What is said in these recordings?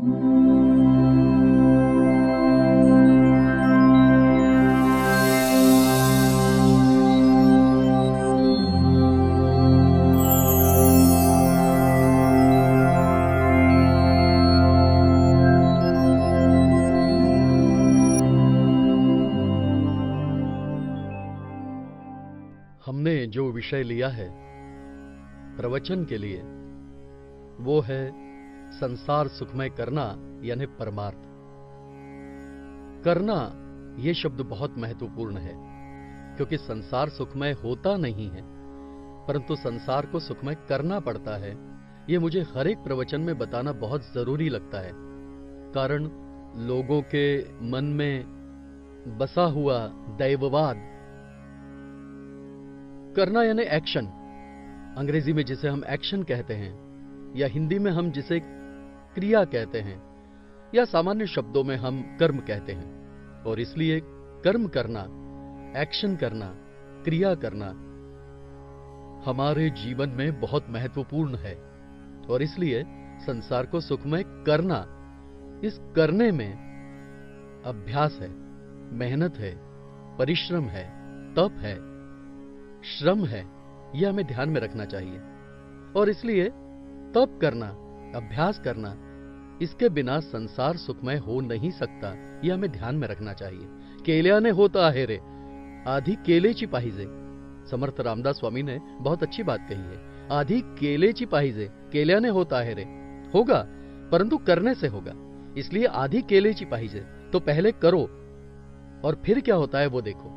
हमने जो विषय लिया है प्रवचन के लिए वो है संसार सुखमय करना यानी परमार्थ। करना ये शब्द बहुत महत्वपूर्ण है क्योंकि संसार सुखमय होता नहीं है परंतु संसार को सुखमय करना पड़ता है। ये मुझे हर एक प्रवचन में बताना बहुत जरूरी लगता है, कारण लोगों के मन में बसा हुआ दैववाद, करना यानी एक्शन, अंग्रेजी में जिसे हम एक्शन कहते हैं या हिंदी में हम जिसे क्रिया कहते हैं या सामान्य शब्दों में हम कर्म कहते हैं। और इसलिए कर्म करना, एक्शन करना, क्रिया करना हमारे जीवन में बहुत महत्वपूर्ण है और इसलिए संसार को सुखमय करना, इस करने में अभ्यास है, मेहनत है, परिश्रम है, तप है, श्रम है, यह हमें ध्यान में रखना चाहिए। और इसलिए तप करना, अभ्यास करना, इसके बिना संसार सुखमय हो नहीं सकता, यह हमें ध्यान में रखना चाहिए। केल्याने होता है रे आधी केलेची पाहिजे, समर्थ रामदास स्वामी ने बहुत अच्छी बात कही है। आधी केलेची पाहिजे, केल्याने होता है रे, होगा परंतु करने से होगा, इसलिए आधी केलेची पाहिजे, तो पहले करो और फिर क्या होता है वो देखो।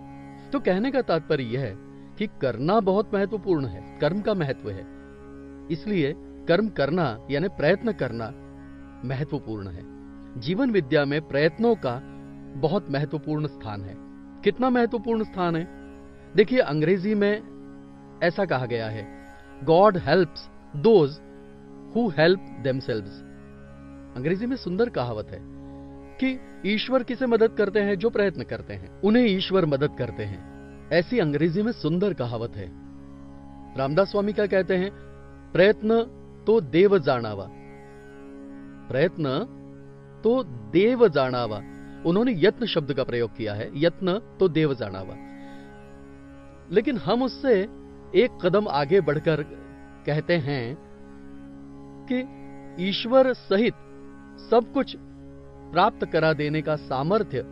तो कहने का तात्पर्य यह है कि करना बहुत महत्वपूर्ण है, कर्म का महत्व है, इसलिए कर्म करना यानी प्रयत्न करना महत्वपूर्ण है। जीवन विद्या में प्रयत्नों का बहुत महत्वपूर्ण स्थान है। कितना महत्वपूर्ण स्थान है? देखिए, अंग्रेजी में ऐसा कहा गया है, God helps those who help themselves. अंग्रेजी में सुंदर कहावत है कि ईश्वर किसे मदद करते हैं? जो प्रयत्न करते हैं उन्हें ईश्वर मदद करते हैं। ऐसी अंग्रेजी में सुंदर कहावत है। रामदास स्वामी क्या कहते हैं? प्रयत्न तो देव जाणावा, प्रयत्न तो देव जाणावा। उन्होंने यत्न शब्द का प्रयोग किया है, यत्न तो देव जाणावा। लेकिन हम उससे एक कदम आगे बढ़कर कहते हैं कि ईश्वर सहित सब कुछ प्राप्त करा देने का सामर्थ्य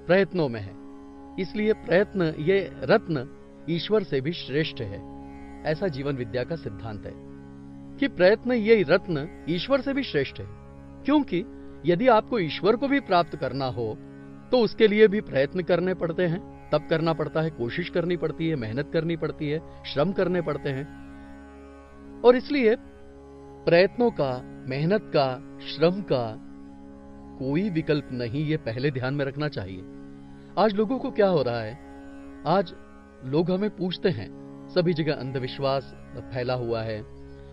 प्रयत्नों में है, इसलिए प्रयत्न ये रत्न ईश्वर से भी श्रेष्ठ है। ऐसा जीवन विद्या का सिद्धांत है कि प्रयत्न ये रत्न ईश्वर से भी श्रेष्ठ है, क्योंकि यदि आपको ईश्वर को भी प्राप्त करना हो तो उसके लिए भी प्रयत्न करने पड़ते हैं, तप करना पड़ता है, कोशिश करनी पड़ती है, मेहनत करनी पड़ती है, श्रम करने पड़ते हैं। और इसलिए प्रयत्नों का, मेहनत का, श्रम का कोई विकल्प नहीं, ये पहले ध्यान में रखना चाहिए। आज लोगों को क्या हो रहा है? आज लोग हमें पूछते हैं, सभी जगह अंधविश्वास फैला हुआ है,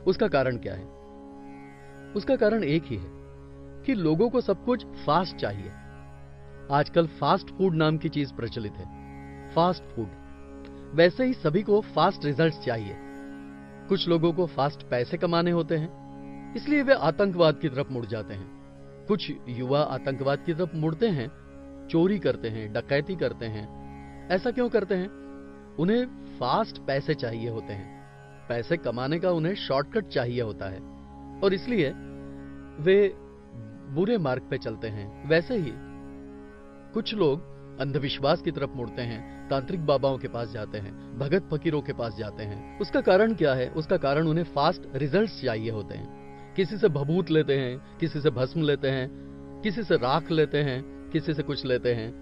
उसका कारण क्या है? उसका कारण एक ही है कि लोगों को सब कुछ फास्ट चाहिए। आजकल फास्ट फूड नाम की चीज प्रचलित है, फास्ट फूड। वैसे ही सभी को फास्ट रिजल्ट्स चाहिए। कुछ लोगों को फास्ट पैसे कमाने होते हैं, इसलिए वे आतंकवाद की तरफ मुड़ जाते हैं। कुछ युवा आतंकवाद की तरफ मुड़ते हैं, चोरी करते हैं, डकैती करते हैं। ऐसा क्यों करते हैं? उन्हें फास्ट पैसे चाहिए होते हैं, पैसे कमाने का उन्हें शॉर्टकट चाहिए होता है और इसलिए वे बुरे मार्ग पे चलते हैं। वैसे ही कुछ लोग अंधविश्वास की तरफ मुड़ते हैं, तांत्रिक बाबाओं के पास जाते हैं, भगत फकीरों के पास जाते हैं। उसका कारण क्या है? उसका कारण उन्हें फास्ट रिजल्ट्स चाहिए होते हैं। किसी से भभूत लेते हैं, किसी से भस्म लेते हैं, किसी से राख लेते हैं, किसी से कुछ लेते हैं,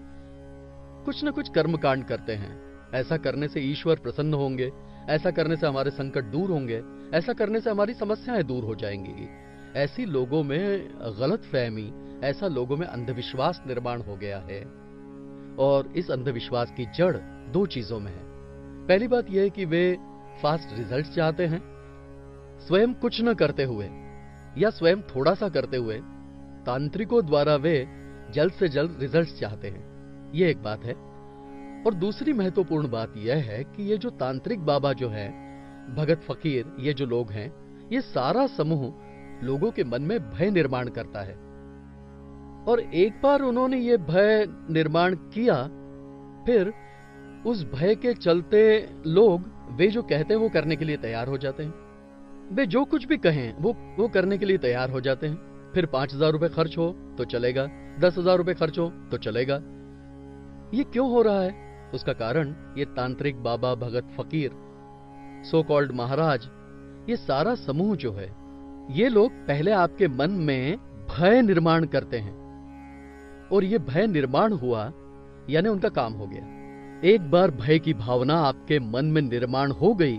कुछ न कुछ कर्मकांड करते हैं। ऐसा करने से ईश्वर प्रसन्न होंगे, ऐसा करने से हमारे संकट दूर होंगे, ऐसा करने से हमारी समस्याएं दूर हो जाएंगी। ऐसी लोगों में गलतफहमी, ऐसा लोगों में अंधविश्वास निर्माण हो गया है और इस अंधविश्वास की जड़ दो चीजों में है। पहली बात यह है कि वे फास्ट रिजल्ट्स चाहते हैं, स्वयं कुछ न करते हुए या स्वयं थोड़ा सा करते हुए तांत्रिकों द्वारा वे जल्द से जल्द रिजल्ट्स चाहते हैं। यह एक बात है। और दूसरी महत्वपूर्ण बात यह है कि ये जो तांत्रिक बाबा जो है, भगत फकीर, ये जो लोग हैं, ये सारा समूह लोगों के मन में भय निर्माण करता है। और एक बार उन्होंने ये भय निर्माण किया, फिर उस भय के चलते लोग वे जो कहते हैं वो करने के लिए तैयार हो जाते हैं। वे जो कुछ भी कहें वो करने के लिए तैयार हो जाते हैं। फिर 5,000 रुपए खर्च हो तो चलेगा, 10,000 रुपए खर्च हो तो चलेगा। ये क्यों हो रहा है? उसका कारण ये तांत्रिक, बाबा, भगत, फकीर, सो कॉल्ड महाराज, ये सारा समूह जो है, ये लोग पहले आपके मन में भय निर्माण करते हैं, और ये भय निर्माण हुआ यानी उनका काम हो गया। एक बार भय की भावना आपके मन में निर्माण हो गई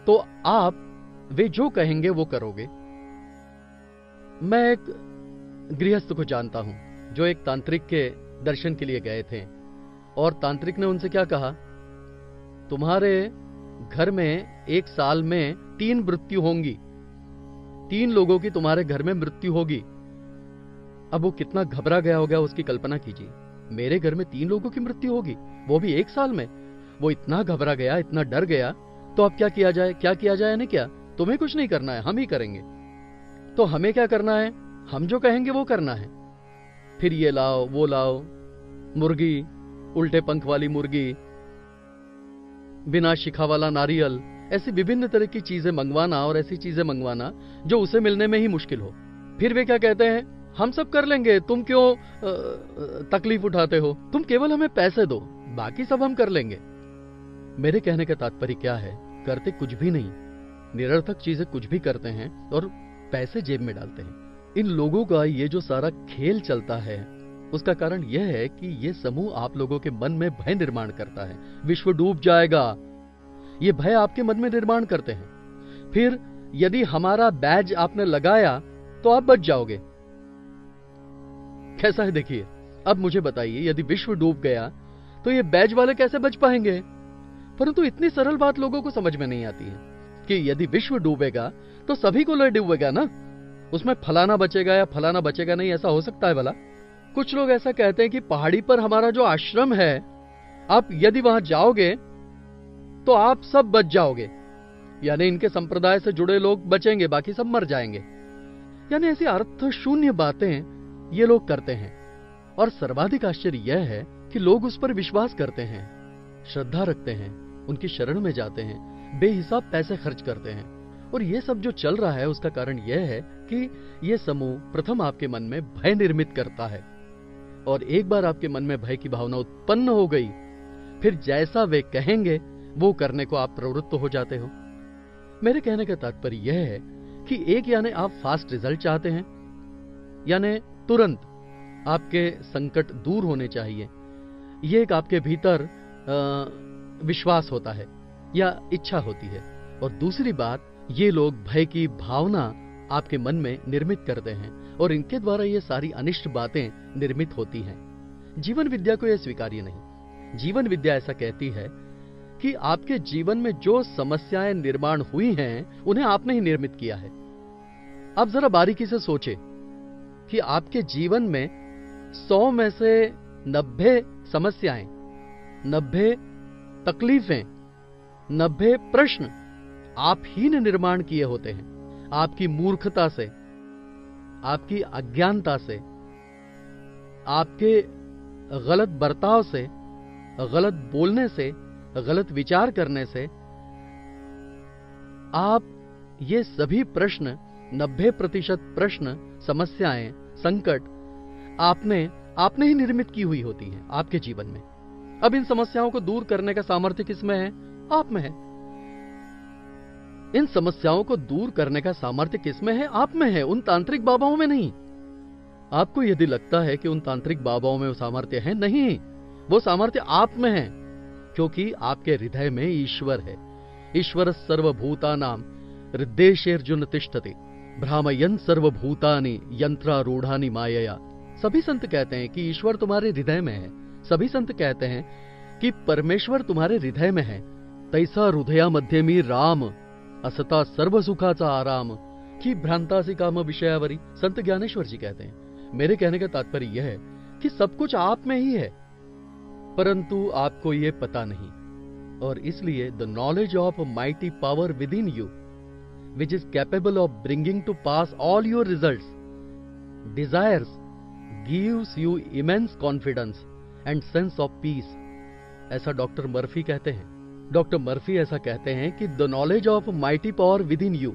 तो आप वे जो कहेंगे वो करोगे। मैं एक गृहस्थ को जानता हूं जो एक तांत्रिक के दर्शन के लिए गए थे, और तांत्रिक ने उनसे क्या कहा, तुम्हारे घर में 1 साल में 3 मृत्यु होंगी, 3 लोगों की तुम्हारे घर में मृत्यु होगी। अब वो कितना घबरा गया होगा, उसकी कल्पना कीजिए। मेरे घर में 3 लोगों की मृत्यु होगी, वो भी 1 साल में। वो इतना घबरा गया, इतना डर गया। तो अब क्या किया जाए? क्या किया जाए? नहीं, क्या तुम्हें कुछ नहीं करना है, हम ही करेंगे। तो हमें क्या करना है? हम जो कहेंगे वो करना है। फिर ये लाओ, वो लाओ, मुर्गी, उल्टे पंख वाली मुर्गी, बिना शिखा वाला नारियल, ऐसी विभिन्न तरह की चीजें मंगवाना, और ऐसी चीजें मंगवाना जो उसे मिलने में ही मुश्किल हो। फिर वे क्या कहते हैं, हम सब कर लेंगे, तुम क्यों तकलीफ उठाते हो, तुम केवल हमें पैसे दो, बाकी सब हम कर लेंगे। मेरे कहने का तात्पर्य क्या है? करते कुछ भी नहीं, निरर्थक चीजें कुछ भी करते हैं और पैसे जेब में डालते हैं। इन लोगों का ये जो सारा खेल चलता है, उसका कारण यह है कि ये समूह आप लोगों के मन में भय निर्माण करता है। विश्व डूब जाएगा, ये भय आपके मन में निर्माण करते हैं। फिर यदि हमारा बैज आपने लगाया तो आप बच जाओगे। कैसा है देखिए। अब मुझे बताइए, यदि विश्व डूब गया तो ये बैज वाले कैसे बच पाएंगे? परंतु इतनी सरल बात लोगों को समझ में नहीं आती है कि यदि विश्व डूबेगा तो सभी को लय डूबेगा ना, उसमें फलाना बचेगा या फलाना बचेगा नहीं, ऐसा हो सकता है भला? कुछ लोग ऐसा कहते हैं कि पहाड़ी पर हमारा जो आश्रम है, आप यदि वहां जाओगे तो आप सब बच जाओगे, यानी इनके संप्रदाय से जुड़े लोग बचेंगे, बाकी सब मर जाएंगे। यानी ऐसी अर्थ शून्य बातें ये लोग करते हैं। और सर्वाधिक आश्चर्य यह है कि लोग उस पर विश्वास करते हैं, श्रद्धा रखते हैं, उनकी शरण में जाते हैं, बेहिसाब पैसे खर्च करते हैं। और ये सब जो चल रहा है उसका कारण यह है कि ये समूह प्रथम आपके मन में भय निर्मित करता है, और एक बार आपके मन में भय की भावना उत्पन्न हो गई, फिर जैसा वे कहेंगे वो करने को आप प्रवृत्त हो जाते हो। मेरे कहने का तात्पर्य यह है कि एक, यानी आप फास्ट रिजल्ट चाहते हैं, यानी तुरंत आपके संकट दूर होने चाहिए, ये एक आपके भीतर विश्वास होता है या इच्छा होती है। और दूसरी बात, ये लोग भय की भावना आपके मन में निर्मित करते हैं, और इनके द्वारा ये सारी अनिष्ट बातें निर्मित होती हैं। जीवन विद्या को यह स्वीकार्य नहीं। जीवन विद्या ऐसा कहती है कि आपके जीवन में जो समस्याएं निर्माण हुई हैं, उन्हें आपने ही निर्मित किया है। आप जरा बारीकी से सोचे कि आपके जीवन में 100 में से 90 समस्याएं, 90 तकलीफें, 90 प्रश्न आप ही ने निर्माण किए होते हैं। आपकी मूर्खता से, आपकी अज्ञानता से, आपके गलत बर्ताव से, गलत बोलने से, गलत विचार करने से आप ये सभी प्रश्न, 90% प्रश्न, समस्याएं, संकट आपने ही निर्मित की हुई होती हैं आपके जीवन में। अब इन समस्याओं को दूर करने का सामर्थ्य किसमें है? आप में है। इन समस्याओं को दूर करने का सामर्थ्य किसमें है? आप में है, उन तांत्रिक बाबाओं में नहीं। आपको यदि लगता है कि उन तांत्रिक बाबाओं में वो सामर्थ्य है, नहीं, वो सामर्थ्य आप में है, क्योंकि आपके हृदय में ईश्वर है। ईश्वर सर्वभूतानां हृदयेर्जुन तिष्ठति भ्रामयन् सर्वभूतानि यंत्रारूढ़ानि मायया। सभी संत कहते हैं कि ईश्वर तुम्हारे हृदय में है। सभी संत कहते हैं कि परमेश्वर तुम्हारे हृदय में है। तैसा हृदया मध्यमी राम असता सर्व सुखाचा आराम की भ्रांतासी काम विषयावरी। संत ज्ञानेश्वर जी कहते हैं। मेरे कहने का तात्पर्य यह है कि सब कुछ आप में ही है, परंतु आपको ये पता नहीं। और इसलिए the knowledge of mighty power with in you, which is capable of bringing to pass all your results. Desires gives you immense confidence and sense of peace. ऐसा डॉक्टर मर्फी कहते हैं। डॉक्टर मर्फी ऐसा कहते हैं कि the knowledge of mighty power within you,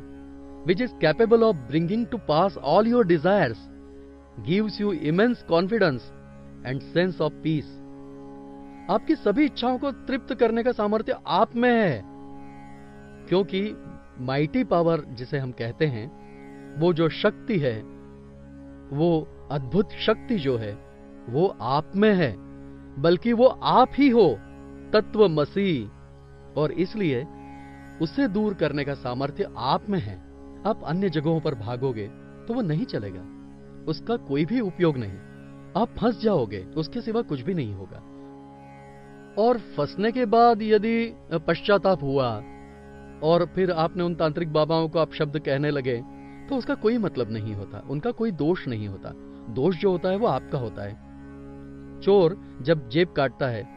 which is capable of bringing to pass all your desires, gives you immense confidence and sense of peace. आपकी सभी इच्छाओं को तृप्त करने का सामर्थ्य आप में है, क्योंकि माइटी पावर जिसे हम कहते हैं, वो जो शक्ति है, वो अद्भुत शक्ति जो है, वो आप में है, बल्कि वो आप ही हो, तत्वमसी। और इसलिए उसे दूर करने का सामर्थ्य आप में है। आप अन्य जगहों पर भागोगे तो वो नहीं चलेगा, उसका कोई भी उपयोग नहीं, आप फंस जाओगे, उसके सिवा कुछ भी नहीं होगा। और फंसने के बाद यदि पश्चाताप हुआ और फिर आपने उन तांत्रिक बाबाओं को आप शब्द कहने लगे, तो उसका कोई मतलब नहीं होता, उनका कोई दोष नहीं होता। दोष जो होता है वो आपका होता है। चोर जब जेब काटता है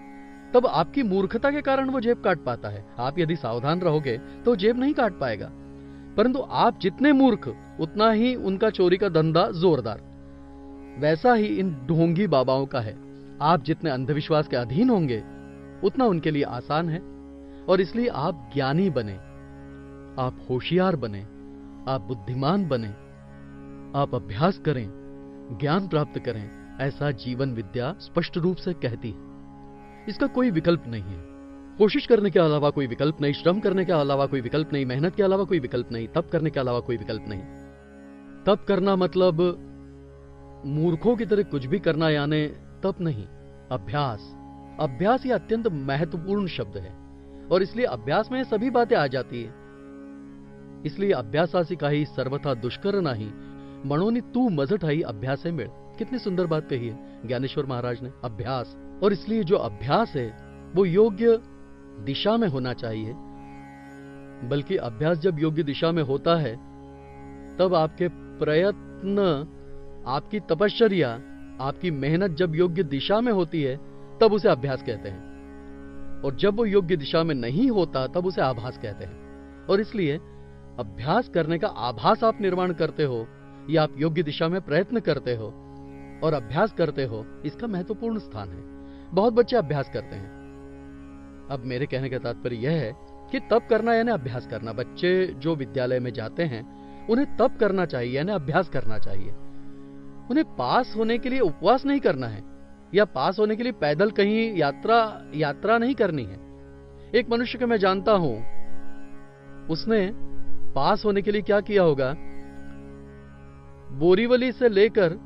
तब आपकी मूर्खता के कारण वो जेब काट पाता है। आप यदि सावधान रहोगे तो जेब नहीं काट पाएगा, परंतु आप जितने मूर्ख उतना ही उनका चोरी का धंधा जोरदार। वैसा ही इन ढोंगी बाबाओं का है। आप जितने अंधविश्वास के अधीन होंगे उतना उनके लिए आसान है। और इसलिए आप ज्ञानी बने, आप होशियार बने, आप बुद्धिमान बने, आप अभ्यास करें, ज्ञान प्राप्त करें, ऐसा जीवन विद्या स्पष्ट रूप से कहती है। इसका कोई विकल्प नहीं है। कोशिश करने के अलावा कोई विकल्प नहीं, श्रम करने के अलावा कोई विकल्प नहीं, मेहनत के अलावा कोई विकल्प नहीं, तप करने के अलावा कोई विकल्प नहीं। तप करना मतलब मूर्खों की तरह कुछ भी करना, यानी तप नहीं, अभ्यास। अभ्यास ये अत्यंत महत्वपूर्ण शब्द है और इसलिए अभ्यास में सभी बातें आ जाती है। इसलिए अभ्यासासी काही सर्वथा दुष्कर नाही, म्हणोनी तू मज ठाई अभ्यासे मिळ। कितनी सुंदर बात कही है ज्ञानेश्वर महाराज ने, अभ्यास। और इसलिए जो अभ्यास है वो योग्य दिशा में होना चाहिए, बल्कि अभ्यास जब योग्य दिशा में होता है तब आपके प्रयत्न, आपकी तपश्चर्या, आपकी मेहनत जब योग्य दिशा में होती है तब उसे अभ्यास कहते हैं। और जब वो योग्य दिशा में नहीं होता तब उसे आभास कहते हैं। और इसलिए अभ्यास करने का आभास आप निर्माण करते हो या आप योग्य दिशा में प्रयत्न करते हो और अभ्यास करते हो, इसका महत्वपूर्ण स्थान है। बहुत बच्चे अभ्यास करते हैं। अब मेरे कहने का तात्पर्य यह है कि तप करना यानी अभ्यास करना। बच्चे जो विद्यालय में जाते हैं उन्हें तप करना चाहिए, यानी अभ्यास करना चाहिए। उन्हें पास होने के लिए उपवास नहीं करना है या पास होने के लिए पैदल कहीं यात्रा नहीं करनी है। एक मनुष्य को मैं जानता हूं, उसने पास होने के लिए क्या किया होगा, बोरीवली से लेकर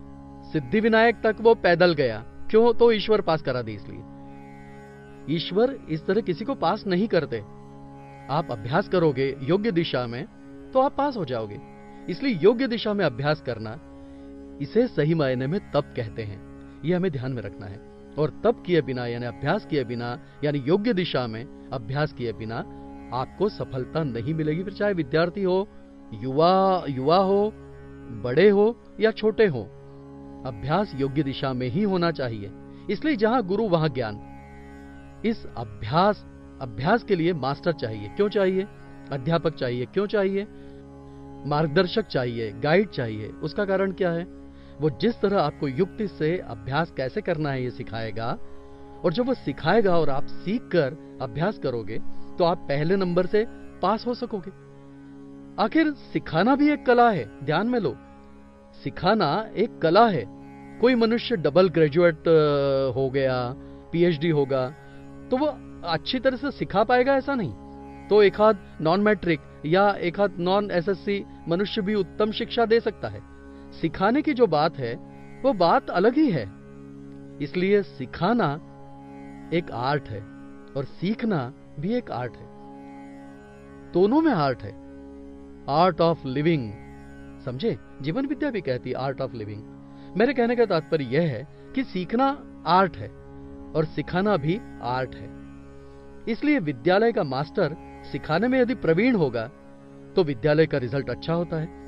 सिद्धिविनायक तक वो पैदल गया। क्यों? तो ईश्वर पास करा दी। इसलिए ईश्वर इस तरह किसी को पास नहीं करते। आप अभ्यास करोगे योग्य दिशा में तो आप पास हो जाओगे। इसलिए योग्य दिशा में अभ्यास करना, इसे सही मायने में तप कहते हैं। यह हमें ध्यान में रखना है। और तप किए बिना यानी अभ्यास किए बिना, यानी योग्य दिशा में अभ्यास किए बिना आपको सफलता नहीं मिलेगी। फिर चाहे विद्यार्थी हो, युवा हो, बड़े हो या छोटे हो, अभ्यास योग्य दिशा में ही होना चाहिए। इसलिए जहां गुरु वहां ज्ञान। इस अभ्यास के लिए मास्टर चाहिए। क्यों चाहिए? अध्यापक चाहिए। क्यों चाहिए? मार्गदर्शक चाहिए, गाइड चाहिए। उसका कारण क्या है? वो जिस तरह आपको युक्ति से अभ्यास कैसे करना है ये सिखाएगा, और जब वो सिखाएगा और आप सीख कर अभ्यास करोगे तो आप पहले नंबर से पास हो सकोगे। आखिर सिखाना भी एक कला है, ध्यान में लो। सिखाना एक कला है। कोई मनुष्य डबल ग्रेजुएट हो गया, पीएचडी होगा, तो वो अच्छी तरह से सिखा पाएगा ऐसा नहीं। तो एक आध नॉन मैट्रिक या एक आध नॉन एसएससी मनुष्य भी उत्तम शिक्षा दे सकता है। सिखाने की जो बात है वो बात अलग ही है। इसलिए सिखाना एक आर्ट है और सीखना भी एक आर्ट है। दोनों में आर्ट है। आर्ट ऑफ लिविंग, समझे? जीवन विद्या भी कहती है आर्ट ऑफ लिविंग। मेरे कहने का तात्पर्य यह है कि सीखना आर्ट है और सिखाना भी आर्ट है। इसलिए विद्यालय का मास्टर सिखाने में यदि प्रवीण होगा तो विद्यालय का रिजल्ट अच्छा होता है।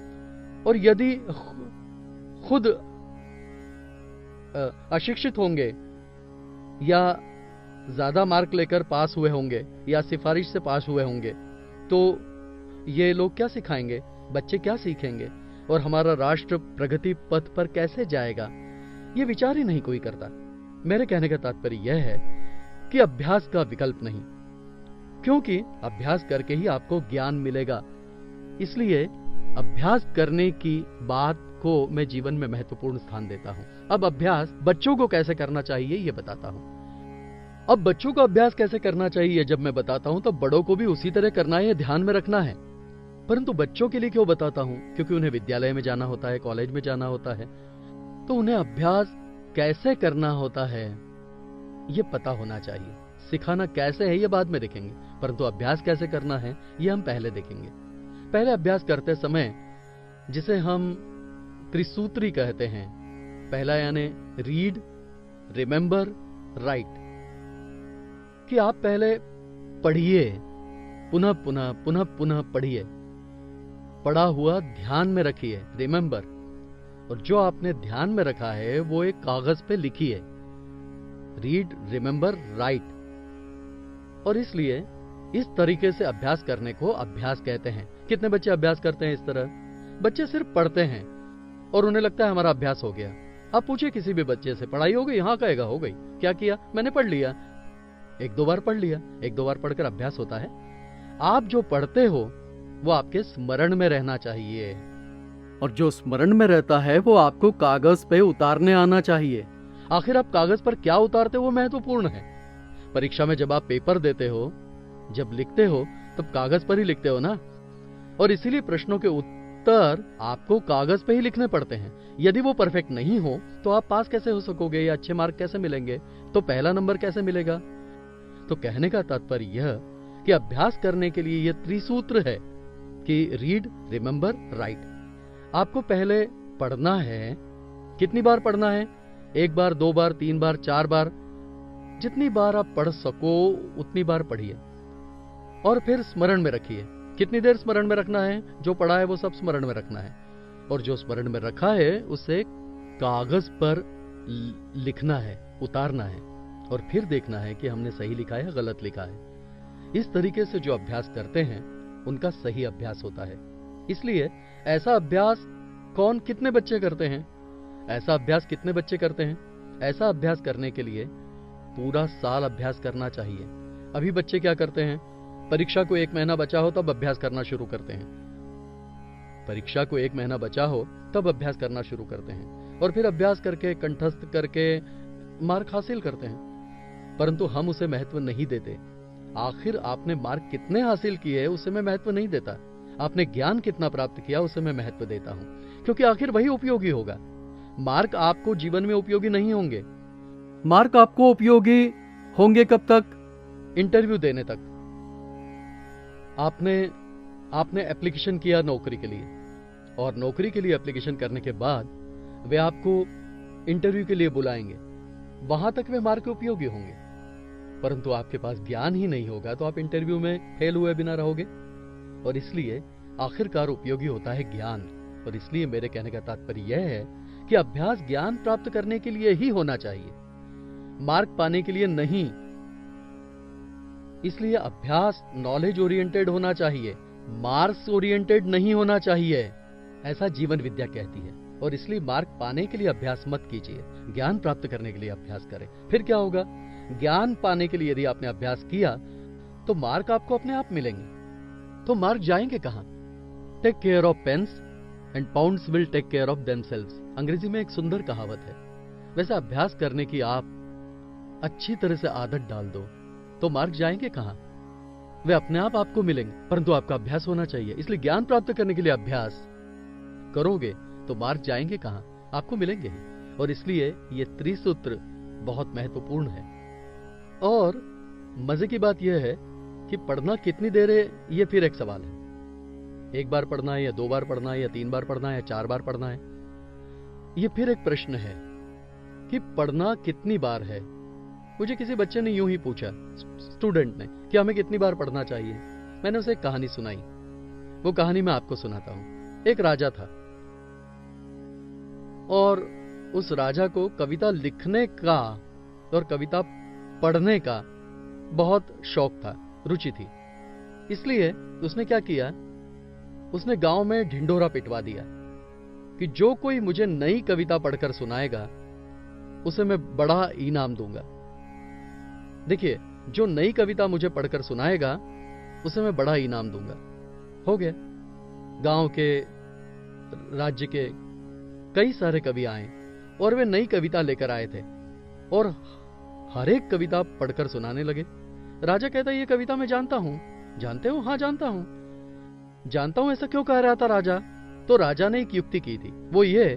और यदि खुद अशिक्षित होंगे या ज्यादा मार्क लेकर पास हुए होंगे या सिफारिश से पास हुए होंगे तो ये लोग क्या सिखाएंगे, बच्चे क्या सीखेंगे और हमारा राष्ट्र प्रगति पथ पर कैसे जाएगा, ये विचार ही नहीं कोई करता। मेरे कहने का तात्पर्य यह है कि अभ्यास का विकल्प नहीं, क्योंकि अभ्यास करके ही आपको ज्ञान मिलेगा। इसलिए अभ्यास करने की बात को मैं जीवन में महत्वपूर्ण स्थान देता हूं। अब अभ्यास बच्चों को कैसे करना चाहिए ये बताता हूं। अब बच्चों को अभ्यास कैसे करना चाहिए जब मैं बताता हूं, तो बड़ों को भी उसी तरह करना है, ध्यान में रखना है। परंतु बच्चों के लिए क्यों बताता हूं? क्योंकि उन्हें विद्यालय में जाना होता है, कॉलेज में जाना होता है, तो उन्हें अभ्यास कैसे करना होता है ये पता होना चाहिए। सिखाना कैसे है ये बाद में देखेंगे, परंतु अभ्यास कैसे करना है ये हम पहले देखेंगे। पहले अभ्यास करते समय जिसे हम त्रिसूत्री कहते हैं, पहला यानी रीड, रिमेंबर, राइट, कि आप पहले पढ़िए, पुनः पुनः पुनः पुनः पढ़िए, पढ़ा हुआ ध्यान में रखिए, रिमेंबर, और जो आपने ध्यान में रखा है वो एक कागज पे लिखिए, रीड, रिमेंबर, राइट। और इसलिए इस तरीके से अभ्यास करने को अभ्यास कहते हैं। कितने बच्चे अभ्यास करते हैं इस तरह? बच्चे सिर्फ पढ़ते हैं और उन्हें लगता है हमारा अभ्यास हो गया। आप पूछिए किसी भी बच्चे से, पढ़ाई हो गई? हाँ कहेगा हो गई। क्या किया? मैंने पढ़ लिया, एक दो बार पढ़ लिया। एक दो बार पढ़कर अभ्यास होता है? आप जो पढ़ते हो वो आपके स्मरण में रहना चाहिए, और जो स्मरण में रहता है वो आपको कागज पे उतारने आना चाहिए। आखिर आप कागज पर क्या उतारते हो वो महत्वपूर्ण है। परीक्षा में जब आप पेपर देते हो, जब लिखते हो, तब कागज पर ही लिखते हो ना, और इसीलिए प्रश्नों के उत्तर आपको कागज पे ही लिखने पड़ते हैं। यदि वो परफेक्ट नहीं हो तो आप पास कैसे हो सकोगे या अच्छे मार्क कैसे मिलेंगे, तो पहला नंबर कैसे मिलेगा? तो कहने का तात्पर्य यह कि अभ्यास करने के लिए यह त्रिसूत्र है कि रीड, रिमेंबर, राइट। आपको पहले पढ़ना है। कितनी बार पढ़ना है? एक बार, दो बार, तीन बार, चार बार, जितनी बार आप पढ़ सको उतनी बार पढ़िए, और फिर स्मरण में रखिए। कितनी देर स्मरण में रखना है? जो पढ़ा है वो सब स्मरण में रखना है, और जो स्मरण में रखा है उसे कागज पर लिखना है, उतारना है, और फिर देखना है कि हमने सही लिखा है या गलत लिखा है। इस तरीके से जो अभ्यास करते हैं उनका सही अभ्यास होता है। इसलिए ऐसा अभ्यास कितने बच्चे करते हैं? ऐसा अभ्यास कितने बच्चे करते हैं? ऐसा अभ्यास करने के लिए पूरा साल अभ्यास करना चाहिए। अभी बच्चे क्या करते हैं? परीक्षा को 1 महीना बचा हो तब अभ्यास करना शुरू करते हैं। परीक्षा को 1 महीना बचा हो तब अभ्यास करना शुरू करते हैं, और फिर अभ्यास करके, कंठस्थ करके मार्क हासिल करते हैं। परंतु हम उसे महत्व नहीं देते। आखिर आपने मार्क कितने हासिल किए उसे मैं महत्व नहीं देता। आपने ज्ञान कितना प्राप्त किया उसे मैं महत्व देता हूं, क्योंकि आखिर वही उपयोगी होगा। मार्क आपको जीवन में उपयोगी नहीं होंगे। मार्क आपको उपयोगी होंगे कब तक? इंटरव्यू देने तक। आपने एप्लीकेशन किया नौकरी के लिए, और नौकरी के लिए एप्लीकेशन करने के बाद वे आपको इंटरव्यू के लिए बुलाएंगे। वहां तक वे मार्क उपयोगी होंगे। परंतु आपके पास ज्ञान ही नहीं होगा तो आप इंटरव्यू में फेल हुए बिना रहोगे। और इसलिए आखिरकार उपयोगी होता है ज्ञान। और इसलिए मेरे कहने का तात्पर्य यह है कि अभ्यास ज्ञान प्राप्त करने के लिए ही होना चाहिए, मार्क पाने के लिए नहीं। इसलिए अभ्यास नॉलेज ओरिएंटेड होना चाहिए, मार्क्स ओरिएंटेड नहीं होना चाहिए, ऐसा जीवन विद्या कहती है। और इसलिए मार्क पाने के लिए अभ्यास मत कीजिए, ज्ञान प्राप्त करने के लिए अभ्यास करें। फिर क्या होगा? ज्ञान पाने के लिए यदि आपने अभ्यास किया तो मार्क आपको अपने आप मिलेंगे। तो मार्क जाएंगे कहां? Take care of pence and pounds will take care of themselves. अंग्रेजी में एक सुंदर कहावत है। वैसे अभ्यास करने की आप अच्छी तरह से आदत डाल दो तो मार्क जाएंगे कहां? वे अपने आप आपको मिलेंगे, परंतु आपका अभ्यास होना चाहिए। इसलिए ज्ञान प्राप्त करने के लिए अभ्यास करोगे तो मार्क जाएंगे कहां? आपको मिलेंगे ही। और इसलिए ये त्रिसूत्र बहुत महत्वपूर्ण है। और मजे की बात यह है कि पढ़ना कितनी देर है ये फिर एक सवाल है। एक बार पढ़ना है या 2 बार पढ़ना है या 3 बार पढ़ना है या 4 बार पढ़ना है, ये फिर एक प्रश्न है कि पढ़ना कितनी बार है। मुझे किसी बच्चे ने यूं ही पूछा, स्टूडेंट ने, कि हमें कितनी बार पढ़ना चाहिए। मैंने उसे एक कहानी सुनाई। वो कहानी मैं आपको सुनाता हूं। एक राजा था और उस राजा को कविता लिखने का और कविता पढ़ने का बहुत शौक था, रुचि थी। इसलिए उसने क्या किया उसने गांव में ढिंढोरा पिटवा दिया कि जो कोई मुझे नई कविता पढ़कर सुनाएगा उसे मैं बड़ा इनाम दूंगा। देखिए, जो नई कविता मुझे पढ़कर सुनाएगा उसे मैं बड़ा इनाम दूंगा। हो गया, गांव के, राज्य के कई सारे कवि आए और वे नई कविता लेकर आए थे और हर एक कविता पढ़कर सुनाने लगे। राजा कहता, ये कविता मैं जानता हूं। जानते हो? हाँ, जानता हूं। ऐसा क्यों कह रहा था राजा? तो राजा ने एक युक्ति की थी, वो ये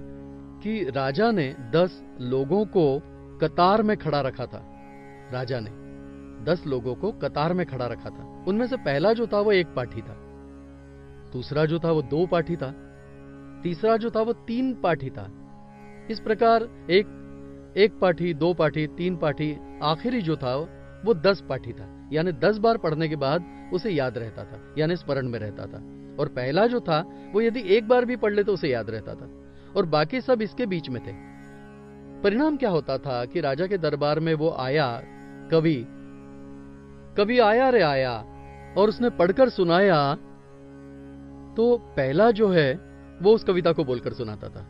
कि राजा ने 10 लोगों को कतार में खड़ा रखा था। राजा ने 10 लोगों को कतार में खड़ा रखा था। उनमें से पहला जो था वो 1 पाठी था, दूसरा जो था वो 2 पाठी था, तीसरा जो था वो 3 पाठी था। इस प्रकार एक पाठी, 2 पाठी, 3 पाठी, आखिरी जो था वो 10 पाठी था। यानी 10 बार पढ़ने के बाद उसे याद रहता था, यानी स्मरण में रहता था। और पहला जो था वो यदि एक बार भी पढ़ ले तो उसे याद रहता था, और बाकी सब इसके बीच में थे। परिणाम क्या होता था कि राजा के दरबार में वो आया, कवि आया रे आया, और उसने पढ़कर सुनाया तो पहला जो है वो उस कविता को बोलकर सुनाता था।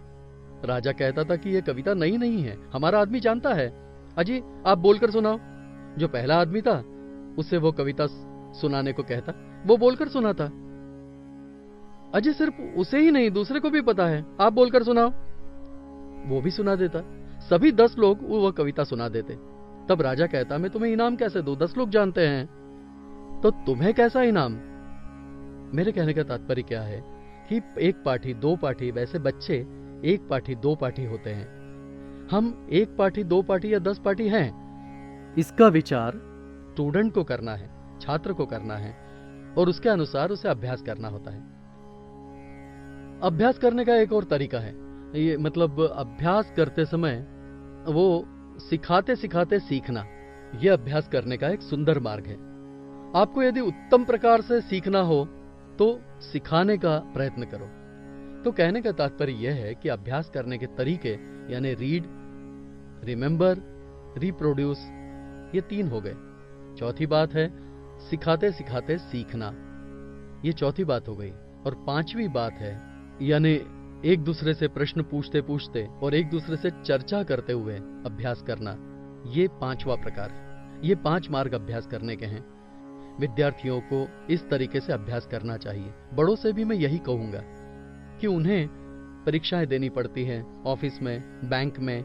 राजा कहता था कि यह कविता नई नहीं है, हमारा आदमी जानता है। अजी, आप बोलकर सुनाओ। जो पहला आदमी था उससे वो कविता सुनाने को कहता, वो बोलकर सुनाता। अजी, सिर्फ उसे ही नहीं दूसरे को भी पता है, आप बोलकर सुनाओ। वो भी सुना देता। सभी 10 लोग वो कविता सुना देते। तब राजा कहता, मैं तुम्हें इनाम कैसे दूं? 10 लोग जानते हैं तो तुम्हें कैसा इनाम? मेरे कहने का तात्पर्य क्या है कि 1 पाठी, 2 पाठी, वैसे बच्चे 1 पाठी, 2 पाठी होते हैं। हम 1 पाठी, 2 पाठी या 10 पाठी हैं, इसका विचार स्टूडेंट को करना है, छात्र को करना है, और उसके अनुसार उसे अभ्यास करना होता है। अभ्यास करने का एक और तरीका है, ये मतलब अभ्यास करते समय वो सिखाते सिखाते सीखना, यह अभ्यास करने का एक सुंदर मार्ग है। आपको यदि उत्तम प्रकार से सीखना हो तो सिखाने का प्रयत्न करो। तो कहने का तात्पर्य यह है कि अभ्यास करने के तरीके यानी रीड, रिमेंबर, रिप्रोड्यूस, ये 3 हो गए। चौथी बात है सिखाते सिखाते सीखना, ये चौथी बात हो गई। और 5वीं बात है यानी एक दूसरे से प्रश्न पूछते पूछते और एक दूसरे से चर्चा करते हुए अभ्यास करना, ये 5वां प्रकार है। ये 5 मार्ग अभ्यास करने के हैं। विद्यार्थियों को इस तरीके से अभ्यास करना चाहिए। बड़ों से भी मैं यही कहूंगा कि उन्हें परीक्षाएं देनी पड़ती हैं, ऑफिस में, बैंक में,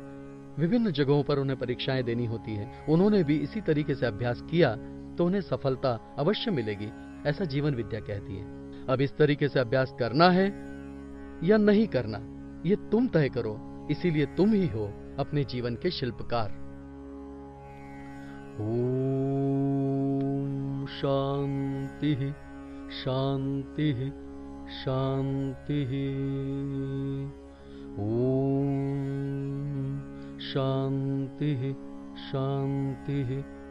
विभिन्न जगहों पर उन्हें परीक्षाएं देनी होती है। उन्होंने भी इसी तरीके से अभ्यास किया तो उन्हें सफलता अवश्य मिलेगी, ऐसा जीवन विद्या कहती है। अब इस तरीके से अभ्यास करना है या नहीं करना, ये तुम तय करो। इसीलिए तुम ही हो अपने जीवन के शिल्पकार। ओम शांति शांति शांति। ओम शांति शांति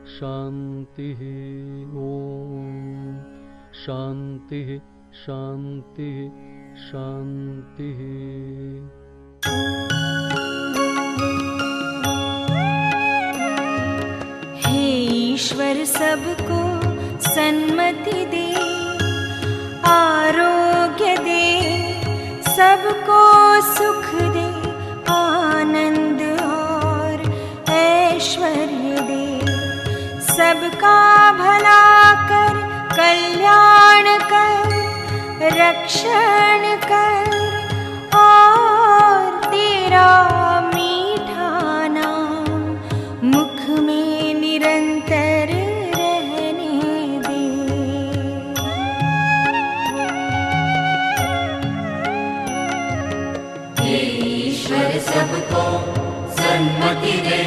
शांति। ओम शांति शांति शांति। हे ईश्वर सबको सन्मति दे, आरोग्य दे, सबको सुख दे, आनंद और ऐश्वर्य दे, सबका भला कर, कल्याण कर, रक्षण कर, और तेरा मीठा नाम मुख में निरंतर रहने दे। हे ईश्वर सबको सन्मति दे,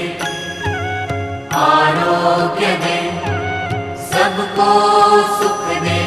आरोग्य दे, सबको सुख दे,